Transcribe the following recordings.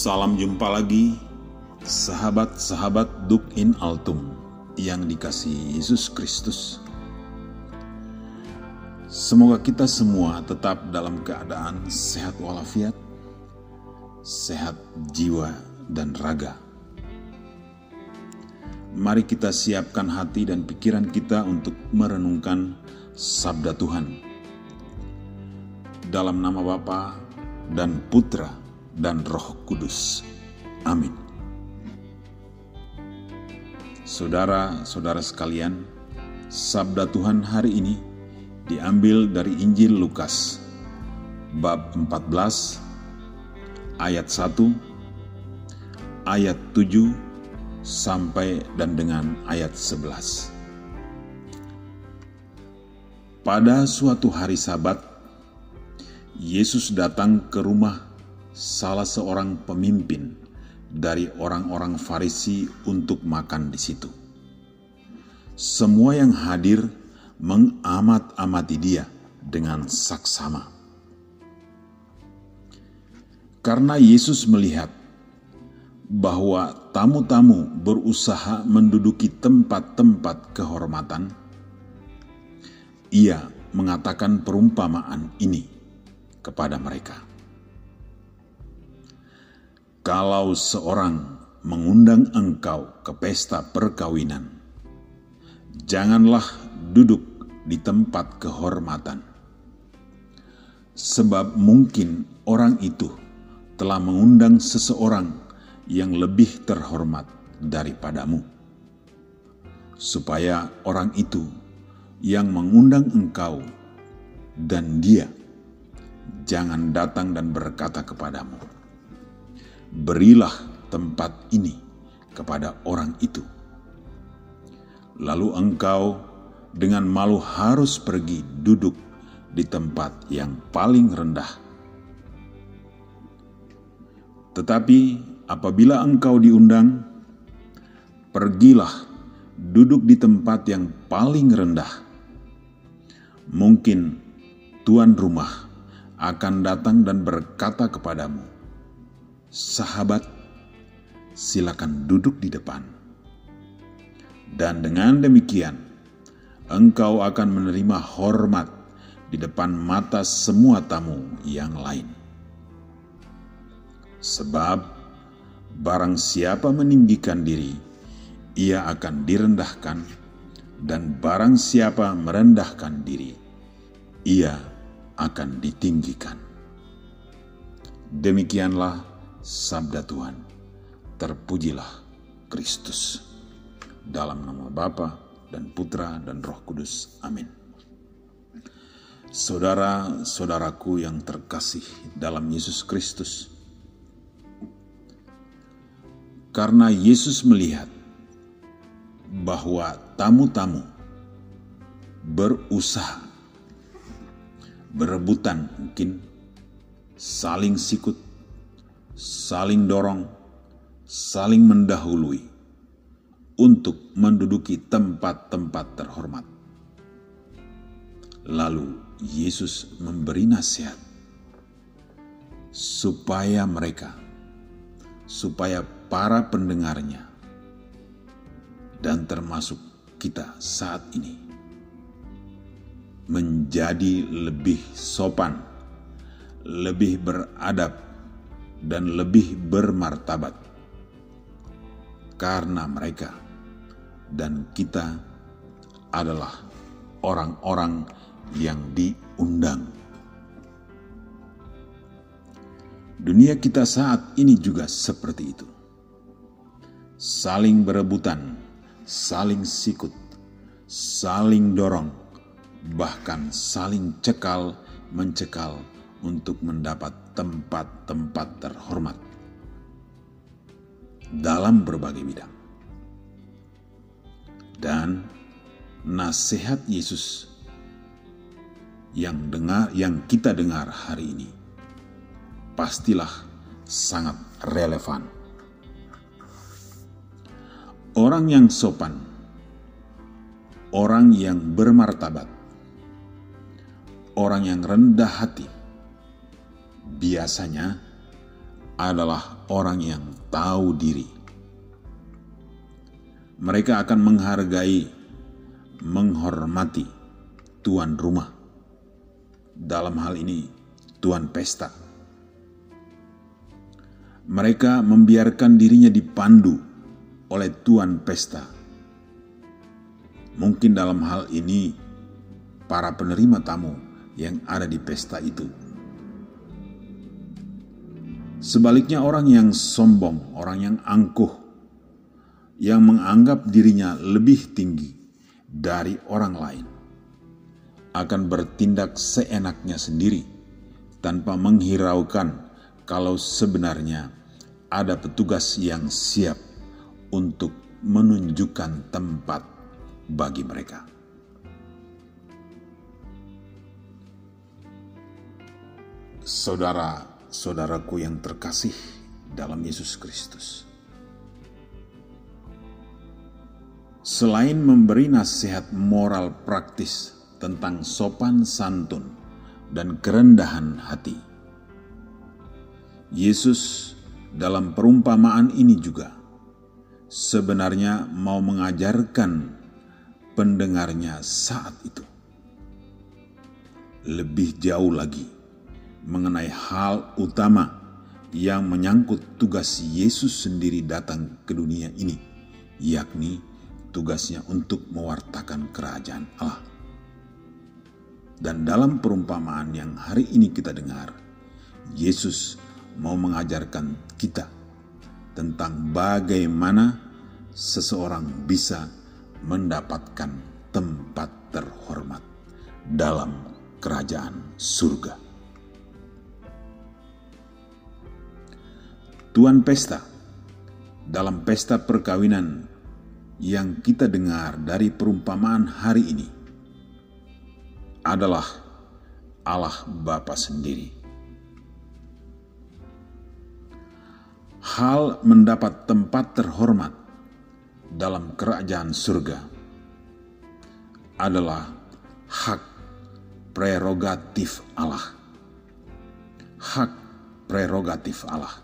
Salam jumpa lagi, sahabat-sahabat Duk in Altum yang dikasihi Yesus Kristus. Semoga kita semua tetap dalam keadaan sehat walafiat, sehat jiwa dan raga. Mari kita siapkan hati dan pikiran kita untuk merenungkan sabda Tuhan. Dalam nama Bapa dan Putra dan Roh Kudus. Amin. Saudara-saudara sekalian, sabda Tuhan hari ini diambil dari Injil Lukas, bab 14, ayat 1, ayat 7, sampai dan dengan ayat 11. Pada suatu hari Sabat, Yesus datang ke rumah salah seorang pemimpin dari orang-orang Farisi untuk makan di situ. Semua yang hadir mengamat-amati dia dengan saksama. Karena Yesus melihat bahwa tamu-tamu berusaha menduduki tempat-tempat kehormatan, ia mengatakan perumpamaan ini kepada mereka. Kalau seorang mengundang engkau ke pesta perkawinan, janganlah duduk di tempat kehormatan, sebab mungkin orang itu telah mengundang seseorang yang lebih terhormat daripadamu, supaya orang itu yang mengundang engkau dan dia jangan datang dan berkata kepadamu, berilah tempat ini kepada orang itu. Lalu engkau dengan malu harus pergi duduk di tempat yang paling rendah. Tetapi apabila engkau diundang, pergilah duduk di tempat yang paling rendah. Mungkin tuan rumah akan datang dan berkata kepadamu, sahabat, silakan duduk di depan. Dan dengan demikian, engkau akan menerima hormat di depan mata semua tamu yang lain. Sebab barang siapa meninggikan diri, ia akan direndahkan, dan barang siapa merendahkan diri, ia akan ditinggikan. Demikianlah sabda Tuhan. Terpujilah Kristus. Dalam nama Bapa dan Putra dan Roh Kudus. Amin. Saudara-saudaraku yang terkasih dalam Yesus Kristus, karena Yesus melihat bahwa tamu-tamu berusaha, berebutan mungkin, saling sikut, saling dorong, saling mendahului untuk menduduki tempat-tempat terhormat. Lalu Yesus memberi nasihat supaya para pendengarnya dan termasuk kita saat ini menjadi lebih sopan, lebih beradab, dan lebih bermartabat, karena mereka dan kita adalah orang-orang yang diundang. Dunia kita saat ini juga seperti itu. Saling berebutan, saling sikut, saling dorong, bahkan saling mencekal untuk mendapat tempat-tempat terhormat dalam berbagai bidang. Dan nasihat Yesus yang kita dengar hari ini pastilah sangat relevan. Orang yang sopan, orang yang bermartabat, orang yang rendah hati, biasanya adalah orang yang tahu diri. Mereka akan menghargai, menghormati tuan rumah. Dalam hal ini, tuan pesta. Mereka membiarkan dirinya dipandu oleh tuan pesta. Mungkin dalam hal ini, para penerima tamu yang ada di pesta itu. Sebaliknya orang yang sombong, orang yang angkuh, yang menganggap dirinya lebih tinggi dari orang lain, akan bertindak seenaknya sendiri tanpa menghiraukan kalau sebenarnya ada petugas yang siap untuk menunjukkan tempat bagi mereka. Saudara-saudaraku yang terkasih dalam Yesus Kristus, selain memberi nasihat moral praktis tentang sopan santun dan kerendahan hati, Yesus dalam perumpamaan ini juga sebenarnya mau mengajarkan pendengarnya saat itu lebih jauh lagi mengenai hal utama yang menyangkut tugas Yesus sendiri datang ke dunia ini, yakni tugasnya untuk mewartakan kerajaan Allah. Dan dalam perumpamaan yang hari ini kita dengar, Yesus mau mengajarkan kita tentang bagaimana seseorang bisa mendapatkan tempat terhormat dalam kerajaan surga. Tuan pesta dalam pesta perkawinan yang kita dengar dari perumpamaan hari ini adalah Allah Bapa sendiri. Hal mendapat tempat terhormat dalam kerajaan surga adalah hak prerogatif Allah. Hak prerogatif Allah.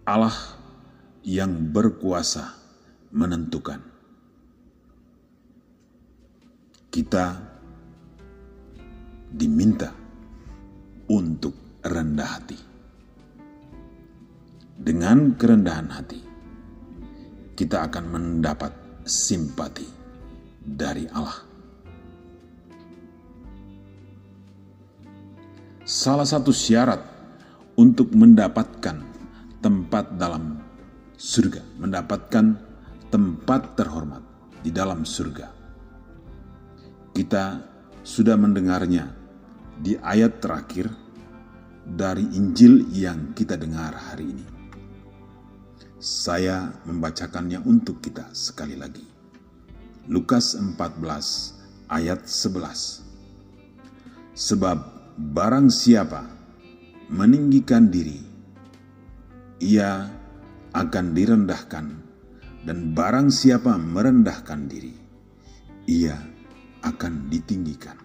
Allah yang berkuasa menentukan. Kita diminta untuk rendah hati. Dengan kerendahan hati, kita akan mendapat simpati dari Allah. Salah satu syarat untuk mendapatkan tempat dalam surga, mendapatkan tempat terhormat di dalam surga. Kita sudah mendengarnya di ayat terakhir dari Injil yang kita dengar hari ini. Saya membacakannya untuk kita sekali lagi. Lukas 14 ayat 11. Sebab barang siapa meninggikan diri, ia akan direndahkan, dan barang siapa merendahkan diri, ia akan ditinggikan.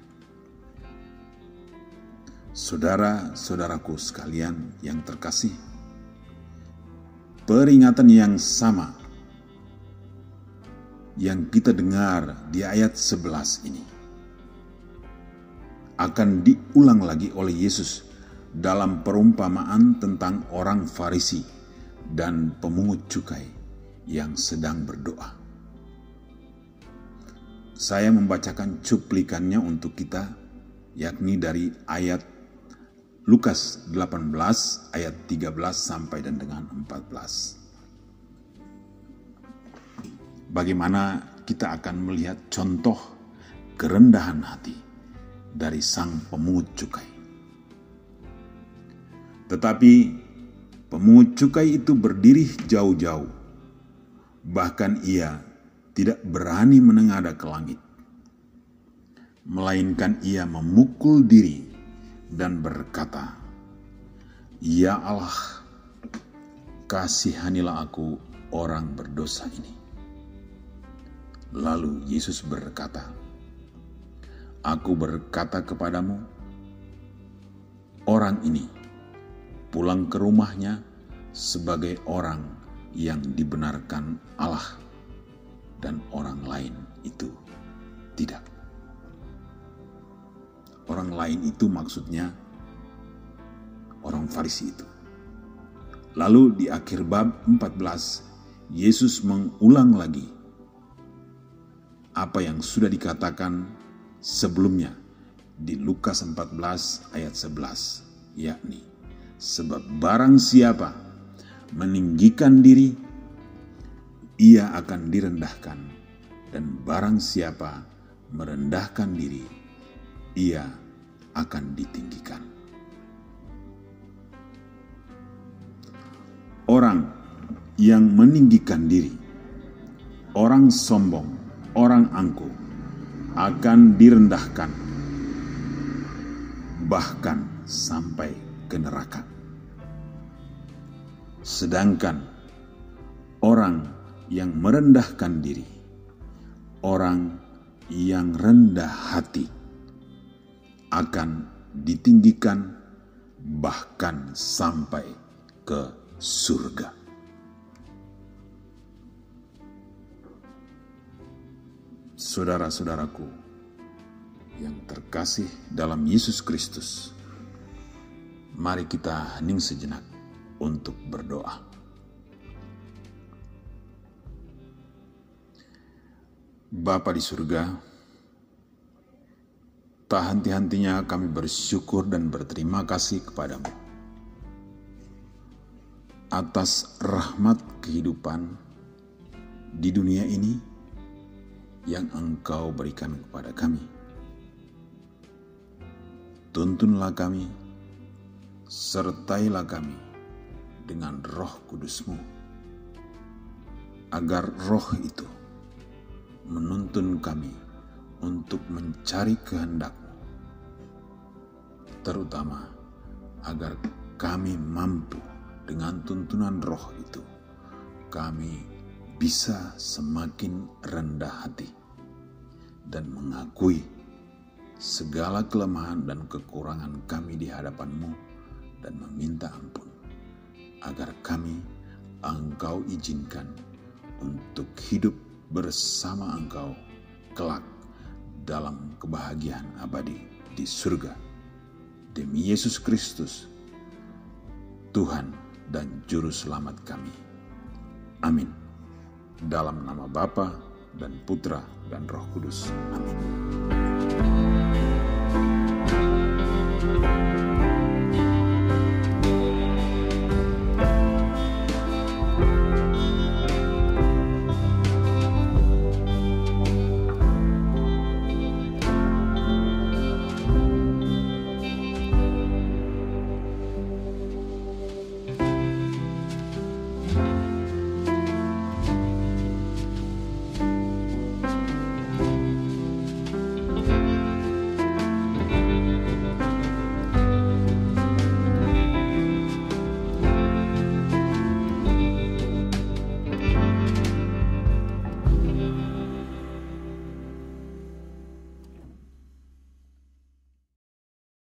Saudara-saudaraku sekalian yang terkasih, peringatan yang sama yang kita dengar di ayat 11 ini akan diulang lagi oleh Yesus dalam perumpamaan tentang orang Farisi dan pemungut cukai yang sedang berdoa. Saya membacakan cuplikannya untuk kita, yakni dari ayat Lukas 18 ayat 13 sampai dan dengan 14. Bagaimana kita akan melihat contoh kerendahan hati dari sang pemungut cukai. Tetapi pemungut cukai itu berdiri jauh-jauh, bahkan ia tidak berani menengadah ke langit, melainkan ia memukul diri dan berkata, "Ya Allah, kasihanilah aku orang berdosa ini." Lalu Yesus berkata, "Aku berkata kepadamu, orang ini pulang ke rumahnya sebagai orang yang dibenarkan Allah dan orang lain itu tidak. Orang lain itu maksudnya orang Farisi itu. Lalu di akhir bab 14, Yesus mengulang lagi apa yang sudah dikatakan sebelumnya di Lukas 14 ayat 11, yakni, sebab barang siapa meninggikan diri, ia akan direndahkan, dan barang siapa merendahkan diri, ia akan ditinggikan. Orang yang meninggikan diri, orang sombong, orang angkuh, akan direndahkan, bahkan sampai ke neraka. Sedangkan orang yang merendahkan diri, orang yang rendah hati, akan ditinggikan bahkan sampai ke surga. Saudara-saudaraku yang terkasih dalam Yesus Kristus, mari kita hening sejenak untuk berdoa. Bapa di surga, tak henti-hentinya kami bersyukur dan berterima kasih kepadamu atas rahmat kehidupan di dunia ini yang Engkau berikan kepada kami. Tuntunlah kami, sertailah kami dengan Roh Kudus-Mu, agar Roh itu menuntun kami untuk mencari kehendak-Mu, terutama agar kami mampu dengan tuntunan Roh itu, kami bisa semakin rendah hati dan mengakui segala kelemahan dan kekurangan kami di hadapan-Mu dan meminta ampun, agar kami Engkau izinkan untuk hidup bersama Engkau kelak dalam kebahagiaan abadi di surga. Demi Yesus Kristus, Tuhan dan Juru Selamat kami. Amin. Dalam nama Bapa dan Putra dan Roh Kudus. Amin.